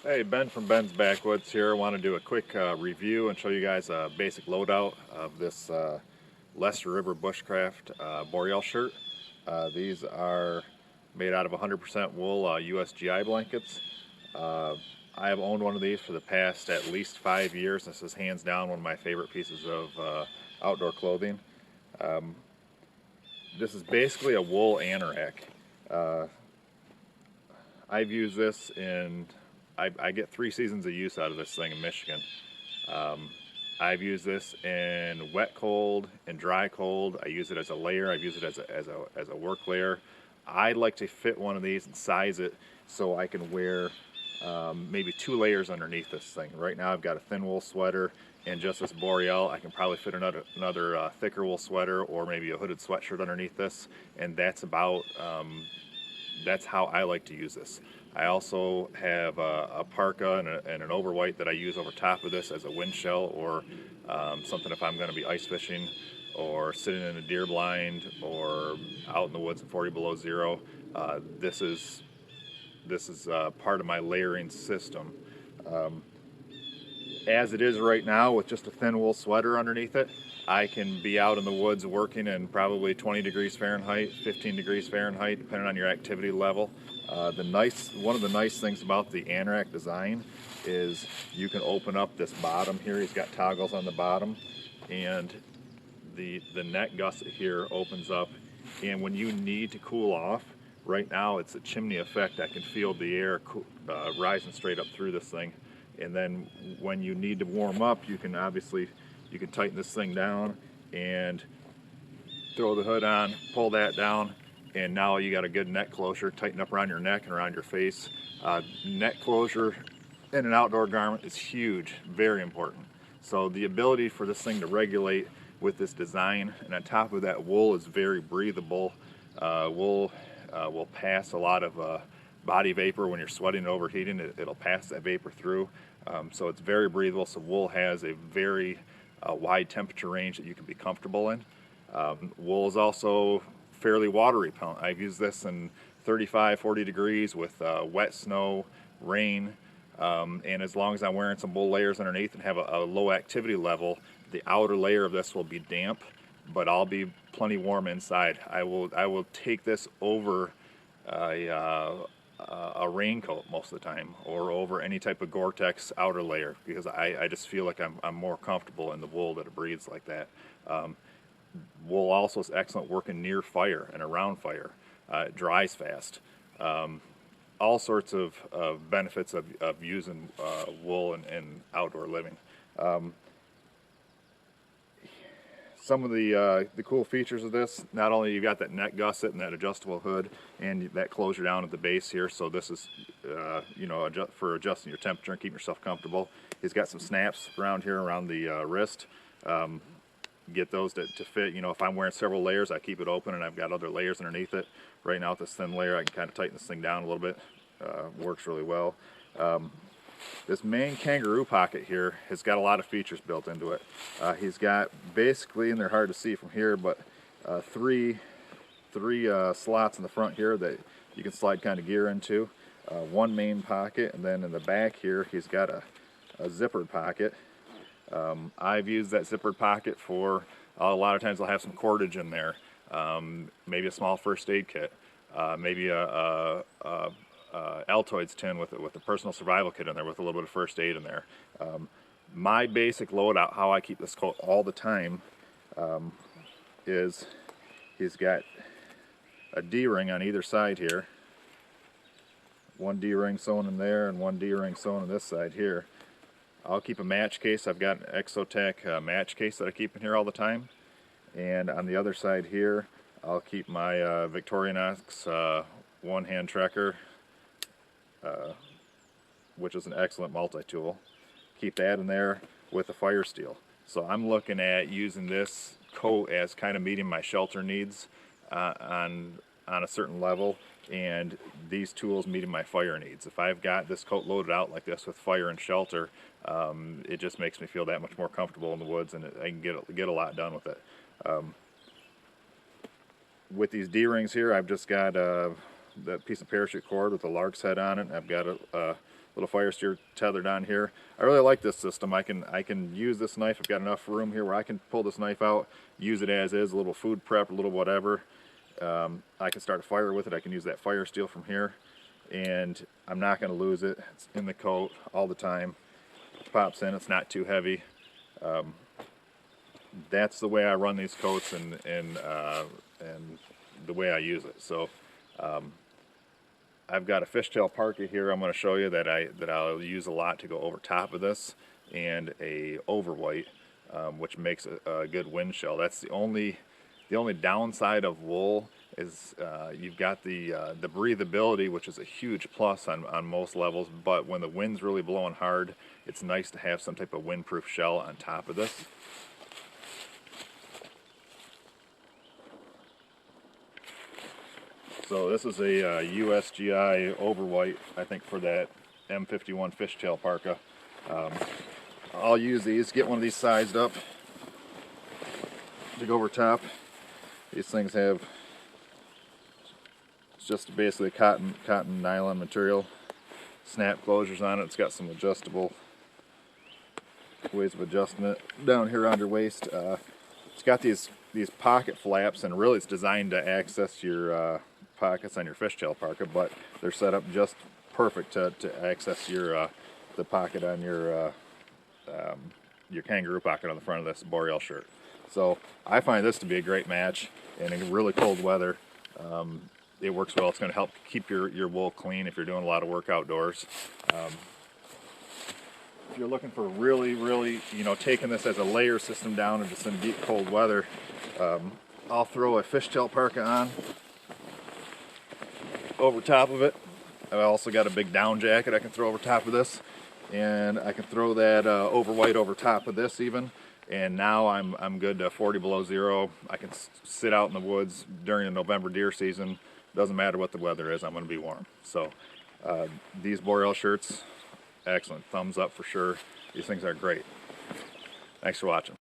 Hey, Ben from Ben's Backwoods here. I want to do a quick review and show you guys a basic loadout of this Lester River Bushcraft Boreal shirt. These are made out of 100% wool USGI blankets. I have owned one of these for the past at least 5 years. This is hands down one of my favorite pieces of outdoor clothing. This is basically a wool anorak. I've used this in I get 3 seasons of use out of this thing in Michigan. I've used this in wet cold and dry cold. I use it as a layer. I've used it as a work layer. I like to fit one of these and size it so I can wear maybe 2 layers underneath this thing. Right now I've got a thin wool sweater and just this Boreal. I can probably fit another thicker wool sweater or maybe a hooded sweatshirt underneath this, and that's how I like to use this. I also have a parka and an overwhite that I use over top of this as a wind shell or something if I'm going to be ice fishing or sitting in a deer blind or out in the woods at 40 below zero. This is part of my layering system. As it is right now with just a thin wool sweater underneath it, I can be out in the woods working in probably 20 degrees Fahrenheit, 15 degrees Fahrenheit, depending on your activity level. One of the nice things about the anorak design is you can open up this bottom here. He's got toggles on the bottom, and the neck gusset here opens up, and when you need to cool off, right now it's a chimney effect. I can feel the air rising straight up through this thing. And then when you need to warm up, you can tighten this thing down and throw the hood on, pull that down, and now you got a good neck closure. Tighten up around your neck and around your face. Neck closure in an outdoor garment is huge, very important. So the ability for this thing to regulate with this design, and on top of that, wool is very breathable. Wool will pass a lot of body vapor when you're sweating and overheating. It'll pass that vapor through. So it's very breathable. So wool has a very wide temperature range that you can be comfortable in. Wool is also fairly water repellent. I've used this in 35, 40 degrees with wet snow, rain, and as long as I'm wearing some wool layers underneath and have a low activity level, the outer layer of this will be damp, but I'll be plenty warm inside. I will take this over a raincoat most of the time, or over any type of Gore-Tex outer layer, because I just feel like I'm more comfortable in the wool that it breathes like that. Wool also is excellent working near fire and around fire. It dries fast. All sorts of benefits of using wool in outdoor living. Some of the cool features of this, not only you got that neck gusset and that adjustable hood and that closure down at the base here, so this is for adjusting your temperature and keeping yourself comfortable. He's got some snaps around here around the wrist. Get those to fit. If I'm wearing several layers, I keep it open and I've got other layers underneath it. Right now with this thin layer, I can kind of tighten this thing down a little bit. Works really well. This main Kangaroo Pocket here has got a lot of features built into it. He's got basically, and they're hard to see from here, but three slots in the front here that you can slide kind of gear into. One main pocket, and then in the back here he's got a zippered pocket. I've used that zippered pocket for a lot of times I'll have some cordage in there, maybe a small first aid kit, maybe a Altoids tin with a personal survival kit in there with a little bit of first aid in there. My basic loadout, how I keep this coat all the time, is he's got a D-ring on either side here. One D-ring sewn in there and one D-ring sewn on this side here. I'll keep a match case. I've got an Exotech match case that I keep in here all the time. And on the other side here, I'll keep my Victorinox one-hand trekker, which is an excellent multi-tool. Keep that in there with a fire steel. So I'm looking at using this coat as kind of meeting my shelter needs on a certain level, and these tools meeting my fire needs. If I've got this coat loaded out like this with fire and shelter, it just makes me feel that much more comfortable in the woods, and I can get a lot done with it. With these D-rings here, I've just got that piece of parachute cord with a lark's head on it, and I've got little fire steer tethered on here. I really like this system. I can use this knife. I've got enough room here where I can pull this knife out, use it as is, a little food prep, a little whatever. I can start a fire with it. I can use that fire steel from here, and I'm not going to lose it. It's in the coat all the time. It pops in. It's not too heavy. That's the way I run these coats, and the way I use it. So I've got a Fishtail Parka here I'm going to show you that I'll use a lot to go over top of this, and a overwhite, which makes a good wind shell. That's the only downside of wool is you've got the breathability, which is a huge plus on most levels, but when the wind's really blowing hard, it's nice to have some type of windproof shell on top of this. So this is a USGI overwhite, I think, for that M51 Fishtail Parka. I'll use these, get one of these sized up to go over top. These things have, it's just basically cotton nylon material, snap closures on it. It's got some adjustable ways of adjusting it down here around your waist. It's got these pocket flaps, and really it's designed to access your pockets on your Fishtail Parka, but they're set up just perfect to access your the pocket on your Kangaroo Pocket on the front of this Boreal shirt. So I find this to be a great match, and in really cold weather it works well. It's going to help keep your wool clean if you're doing a lot of work outdoors. If you're looking for really, taking this as a layer system down into some deep cold weather, I'll throw a Fishtail Parka on over top of it. I've also got a big down jacket I can throw over top of this, and I can throw that overwhite over top of this even, and now I'm good to 40 below zero. I can sit out in the woods during the November deer season. Doesn't matter what the weather is, I'm going to be warm. So these Boreal shirts, excellent. Thumbs up for sure. These things are great. Thanks for watching.